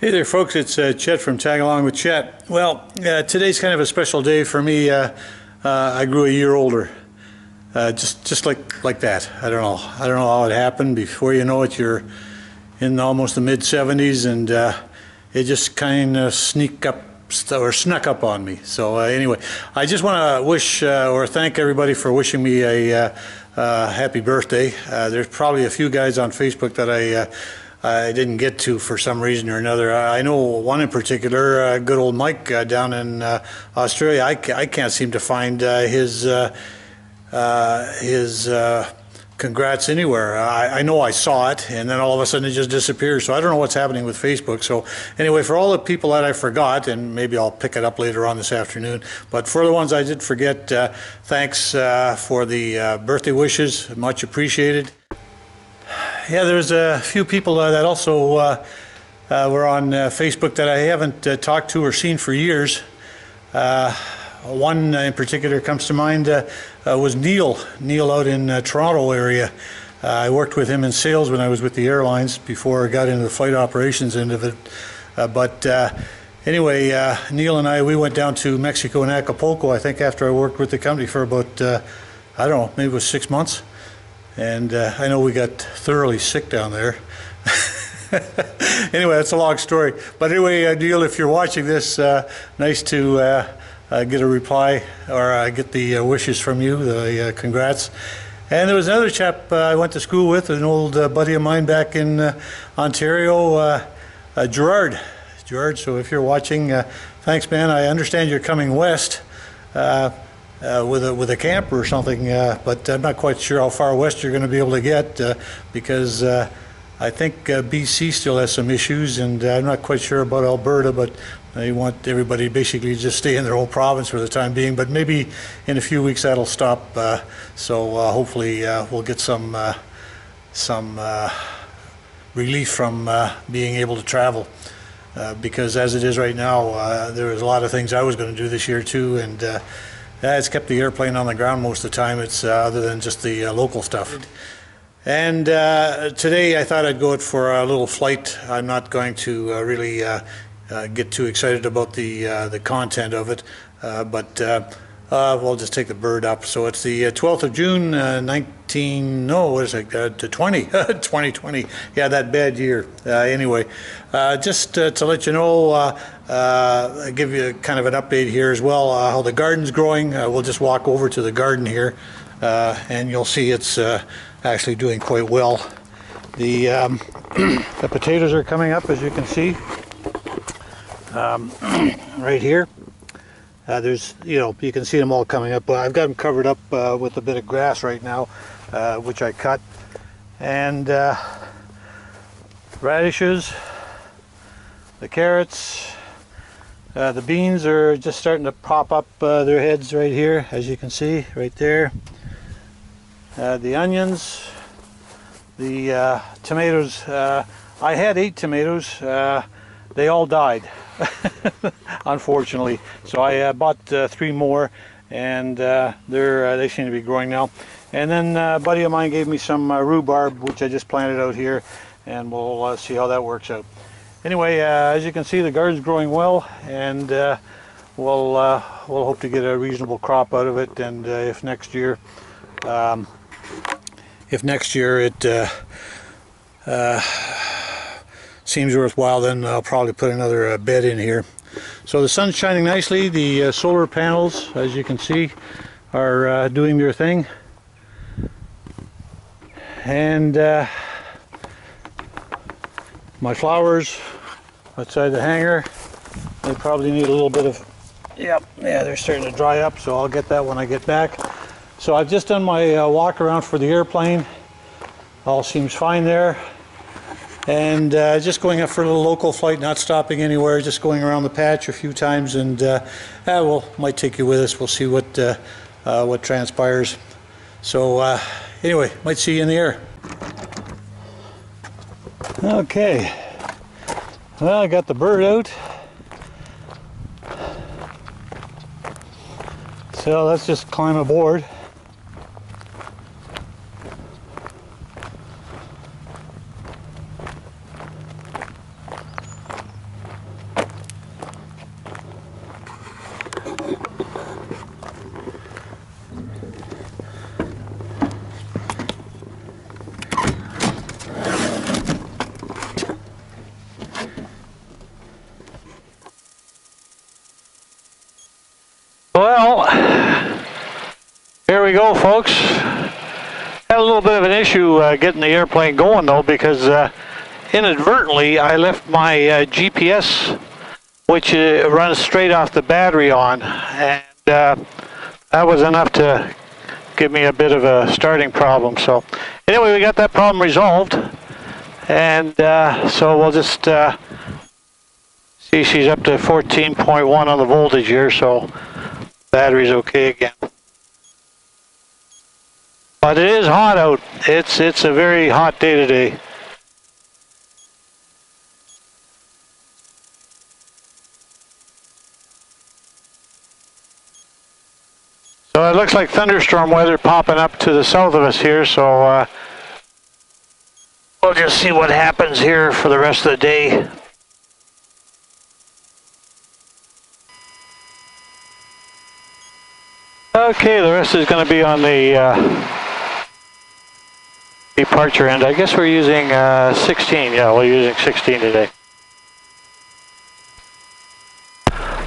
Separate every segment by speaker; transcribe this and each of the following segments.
Speaker 1: Hey there folks, it's Chet from Tag Along with Chet. Well, today's kind of a special day for me. I grew a year older. Just like that. I don't know how it happened. Before you know it, you're in almost the mid-70s, and it just kind of snuck up on me. So anyway, I just want to wish or thank everybody for wishing me a happy birthday. There's probably a few guys on Facebook that I didn't get to for some reason or another. I know one in particular, good old Mike down in Australia. I can't seem to find his congrats anywhere. I know I saw it, and then all of a sudden it just disappears. So I don't know what's happening with Facebook. So anyway, for all the people that I forgot, and maybe I'll pick it up later on this afternoon, but for the ones I did forget, thanks for the birthday wishes. Much appreciated. Yeah, there's a few people that also were on Facebook that I haven't talked to or seen for years. One in particular comes to mind was Neil out in Toronto area. I worked with him in sales when I was with the airlines before I got into the flight operations end of it. Anyway, Neil and we went down to Mexico and Acapulco, I think, after I worked with the company for about, I don't know, maybe it was 6 months. And I know we got thoroughly sick down there. Anyway, that's a long story. But anyway, Neil, if you're watching this, nice to get a reply or get the wishes from you, the congrats. And there was another chap I went to school with, an old buddy of mine back in Ontario, Gerard. So if you're watching, thanks, man. I understand you're coming west. With a camper or something, but I'm not quite sure how far west you're going to be able to get because I think BC still has some issues, and I'm not quite sure about Alberta, but they want everybody basically to just stay in their own province for the time being, but maybe in a few weeks that'll stop, so hopefully we'll get some relief from being able to travel. Because as it is right now, there was a lot of things I was going to do this year too, and it's kept the airplane on the ground most of the time. It's other than just the local stuff. And today I thought I'd go out for a little flight. I'm not going to really get too excited about the content of it, but we'll just take the bird up. So it's the 12th of June, 2020. Yeah, that bad year. Anyway, just to let you know, I'll give you kind of an update here as well, how the garden's growing. We'll just walk over to the garden here, and you'll see it's actually doing quite well. The the potatoes are coming up, as you can see, right here. There's, you can see them all coming up. I've got them covered up with a bit of grass right now, which I cut. And radishes, the carrots, the beans are just starting to pop up their heads right here, as you can see, right there. The onions, the tomatoes. I had 8 tomatoes. They all died. Unfortunately, so I bought 3 more, and they seem to be growing now. And then a buddy of mine gave me some rhubarb, which I just planted out here, and we'll see how that works out. Anyway, as you can see, the garden's growing well, and we'll hope to get a reasonable crop out of it. And if next year it seems worthwhile, then I'll probably put another bed in here. So the sun's shining nicely. The solar panels, as you can see, are doing their thing. And my flowers outside the hanger, they probably need a little bit of, yeah, they're starting to dry up, so I'll get that when I get back. So I've just done my walk around for the airplane. All seems fine there. And just going up for a little local flight, not stopping anywhere, just going around the patch a few times, and might take you with us. We'll see what transpires. So anyway, might see you in the air. Okay, well, I got the bird out, so let's just climb aboard. Well, here we go, folks. Had a little bit of an issue getting the airplane going though, because inadvertently I left my GPS, which runs straight off the battery, on, and that was enough to give me a bit of a starting problem. So anyway, we got that problem resolved, and so we'll just see. She's up to 14.1 on the voltage here, so battery's okay again. But it is hot out. It's a very hot day today. So it looks like thunderstorm weather popping up to the south of us here, so we'll just see what happens here for the rest of the day. Okay, the rest is going to be on the departure end. I guess we're using 16. Yeah, we're using 16 today.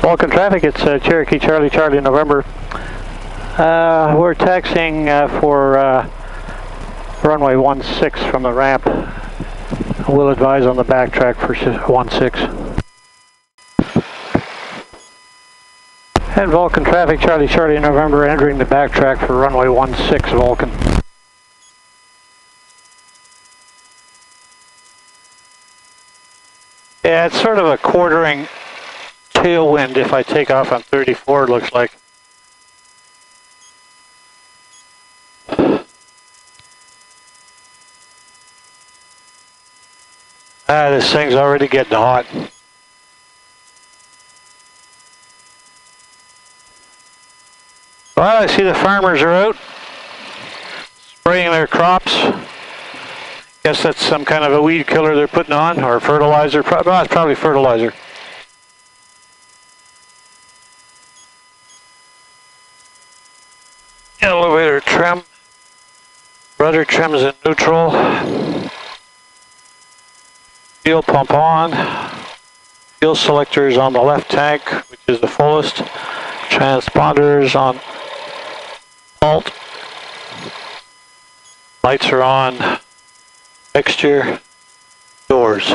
Speaker 1: Vulcan traffic, it's Cherokee Charlie Charlie November. We're taxiing for runway 16 from the ramp. We'll advise on the backtrack for 16. And Vulcan traffic, Charlie Charlie November, entering the backtrack for runway 16 Vulcan. Yeah, it's sort of a quartering tailwind if I take off on 34, it looks like. This thing's already getting hot. Well, I see the farmers are out spraying their crops. Guess that's some kind of a weed killer they're putting on, or fertilizer. Well, it's probably fertilizer. Elevator trim. Rudder trim's in neutral. Fuel pump on. Fuel selector is on the left tank, which is the fullest. Transponders on alt. Lights are on. Mixture. Doors.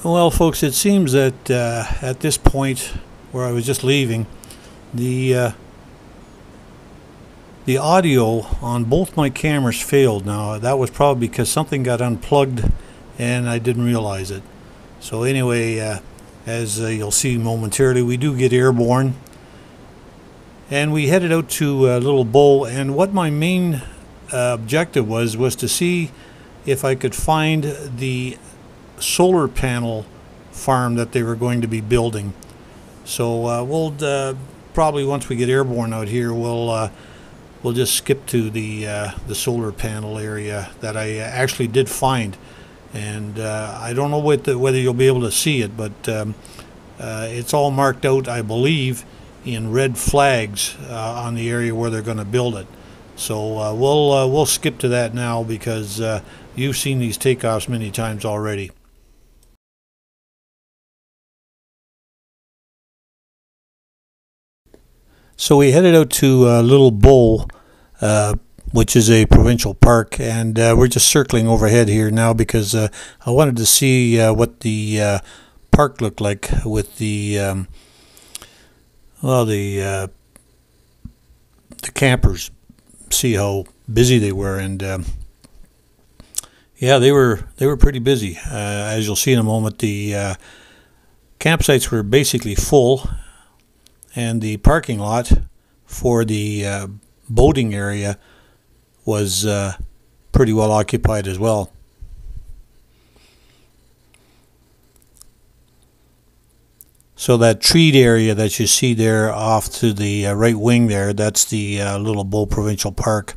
Speaker 2: Well, folks, it seems that at this point where I was just leaving, the audio on both my cameras failed. Now, that was probably because something got unplugged and I didn't realize it. So anyway, as you'll see momentarily, we do get airborne. And we headed out to Little Bull, and what my main objective was to see if I could find the solar panel farm that they were going to be building. So we'll probably, once we get airborne out here, we'll just skip to the solar panel area that I actually did find, and I don't know whether you'll be able to see it, but it's all marked out, I believe, in red flags on the area where they're going to build it. So we'll skip to that now, because you've seen these takeoffs many times already. So we headed out to Little Bull, which is a provincial park, and we're just circling overhead here now because I wanted to see what the park looked like with the the campers. See how busy they were, and yeah, they were pretty busy. As you'll see in a moment, the campsites were basically full. And the parking lot for the boating area was pretty well occupied as well. So that treed area that you see there off to the right wing there, that's the Little Bull Provincial Park.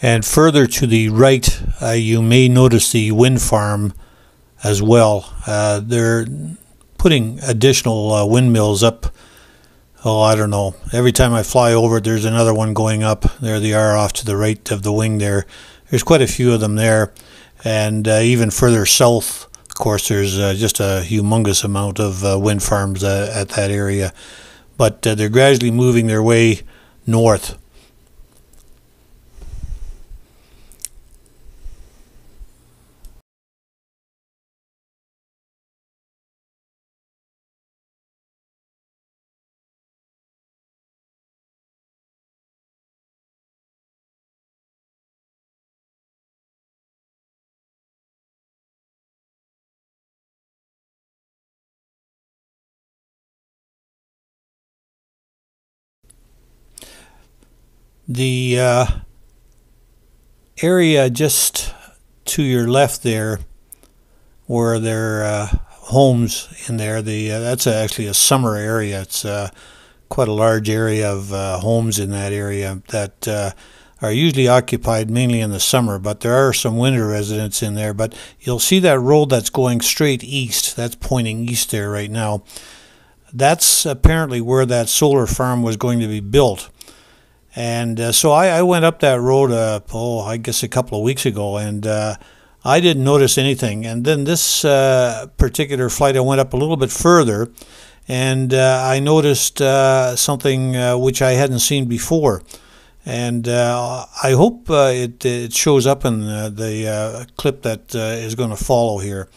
Speaker 2: And further to the right, you may notice the wind farm as well. They're putting additional windmills up. Oh, I don't know. Every time I fly over it, there's another one going up. There they are off to the right of the wing there. There's quite a few of them there. And even further south, of course, there's just a humongous amount of wind farms at that area. But they're gradually moving their way north. The area just to your left there, where there are homes in there, that's actually a summer area. It's quite a large area of homes in that area that are usually occupied mainly in the summer, but there are some winter residents in there. But you'll see that road that's going straight east, that's pointing east there right now. That's apparently where that solar farm was going to be built. And so I went up that road, I guess a couple of weeks ago, and I didn't notice anything. And then this particular flight, I went up a little bit further, and I noticed something which I hadn't seen before. And I hope it shows up in the clip that is going to follow here.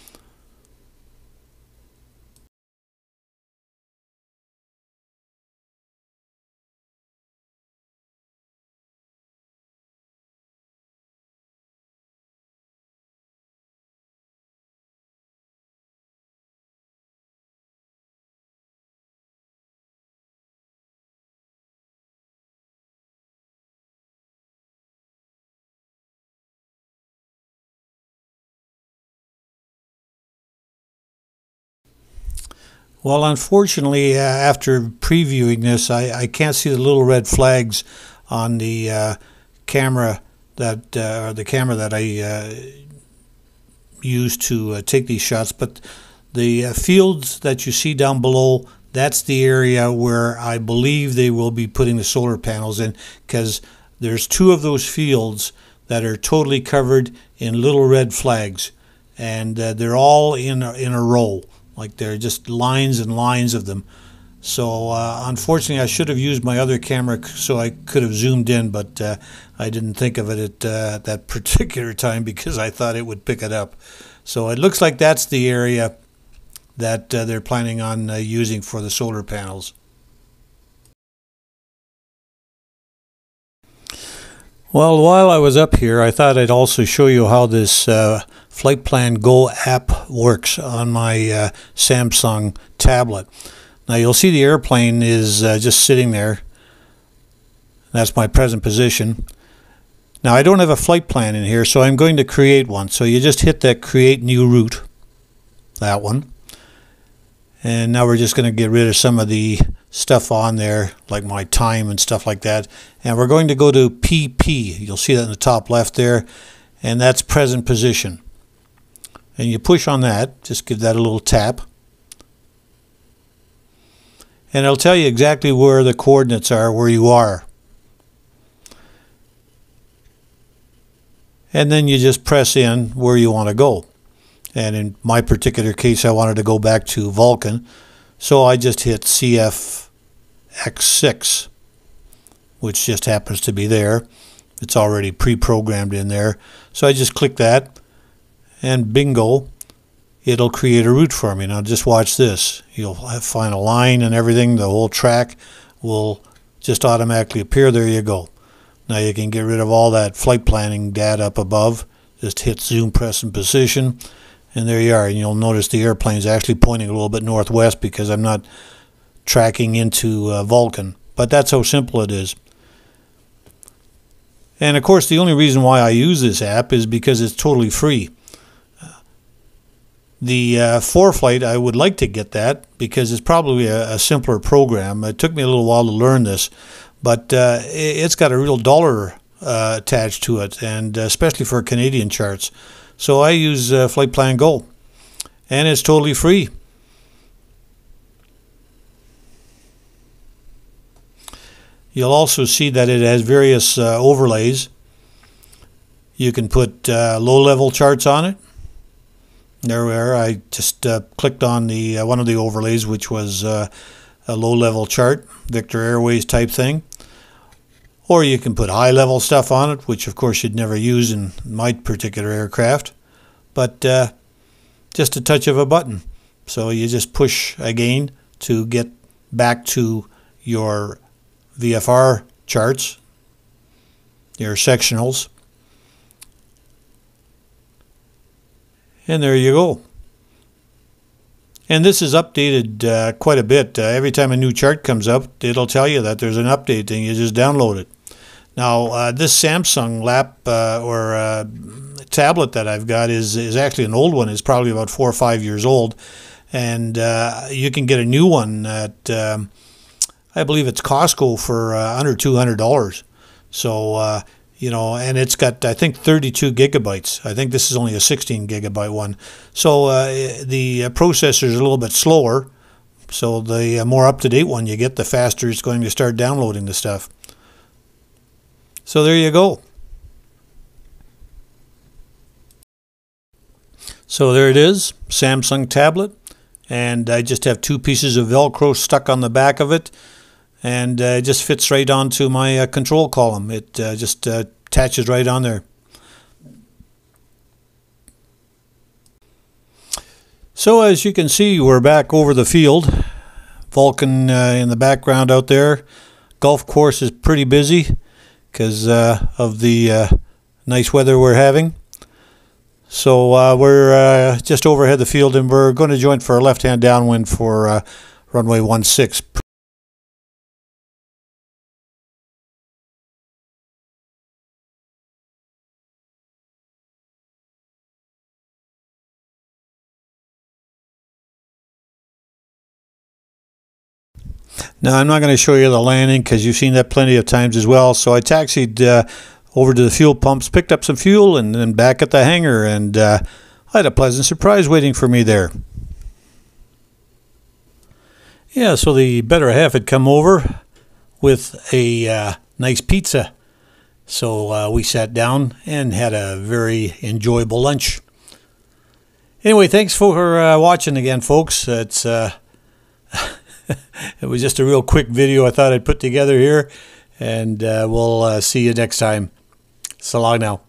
Speaker 2: Well, unfortunately, after previewing this, I can't see the little red flags on the camera that I use to take these shots. But the fields that you see down below, that's the area where I believe they will be putting the solar panels in, because there's two of those fields that are totally covered in little red flags, and they're all in a row. Like they're just lines and lines of them. So unfortunately, I should have used my other camera so I could have zoomed in, but I didn't think of it at that particular time because I thought it would pick it up. So it looks like that's the area that they're planning on using for the solar panels. Well, while I was up here, I thought I'd also show you how this Flight Plan Go app works on my Samsung tablet. Now you'll see the airplane is just sitting there. That's my present position. Now I don't have a flight plan in here, so I'm going to create one. So you just hit that create new route, that one. And now we're just going to get rid of some of the stuff on there, like my time and stuff like that. And we're going to go to PP. You'll see that in the top left there. And that's present position. And you push on that. Just give that a little tap. And it'll tell you exactly where the coordinates are, where you are. And then you just press in where you want to go. And in my particular case, I wanted to go back to Vulcan. So I just hit CFX6, which just happens to be there. It's already pre-programmed in there. So I just click that, and bingo, it'll create a route for me. Now just watch this. You'll find a line and everything. The whole track will just automatically appear. There you go. Now you can get rid of all that flight planning data up above. Just hit zoom, press, and position. And there you are, and you'll notice the airplane is actually pointing a little bit northwest because I'm not tracking into Vulcan. But that's how simple it is. And of course, the only reason why I use this app is because it's totally free. The ForeFlight, I would like to get that because it's probably a simpler program. It took me a little while to learn this, but it's got a real dollar attached to it, and especially for Canadian charts. So I use Flight Plan Go, and it's totally free. You'll also see that it has various overlays. You can put low-level charts on it. There we are. I just clicked on the one of the overlays, which was a low-level chart, Victor Airways type thing. Or you can put high-level stuff on it, which of course you'd never use in my particular aircraft. But just a touch of a button. So you just push again to get back to your VFR charts, your sectionals. And there you go. And this is updated quite a bit. Every time a new chart comes up, it'll tell you that there's an update, and you just download it. Now, this Samsung lap or tablet that I've got is actually an old one. It's probably about 4 or 5 years old. And you can get a new one at, I believe it's Costco for under $200. So, you know, and it's got, I think, 32 gigabytes. I think this is only a 16 gigabyte one. So the processor is a little bit slower. So the more up-to-date one you get, the faster it's going to start downloading the stuff. So there you go. So there it is, Samsung tablet. And I just have 2 pieces of Velcro stuck on the back of it. And it just fits right onto my control column. It just attaches right on there. So as you can see, we're back over the field. Vulcan in the background out there. Golf course is pretty busy because of the nice weather we're having. So we're just overhead the field, and we're going to join for a left-hand downwind for runway 16. Now, I'm not going to show you the landing because you've seen that plenty of times as well. So I taxied over to the fuel pumps, picked up some fuel, and then back at the hangar. And I had a pleasant surprise waiting for me there. Yeah, so the better half had come over with a nice pizza. So we sat down and had a very enjoyable lunch. Anyway, thanks for watching again, folks. It's... It was just a real quick video I thought I'd put together here, and we'll see you next time. So long now.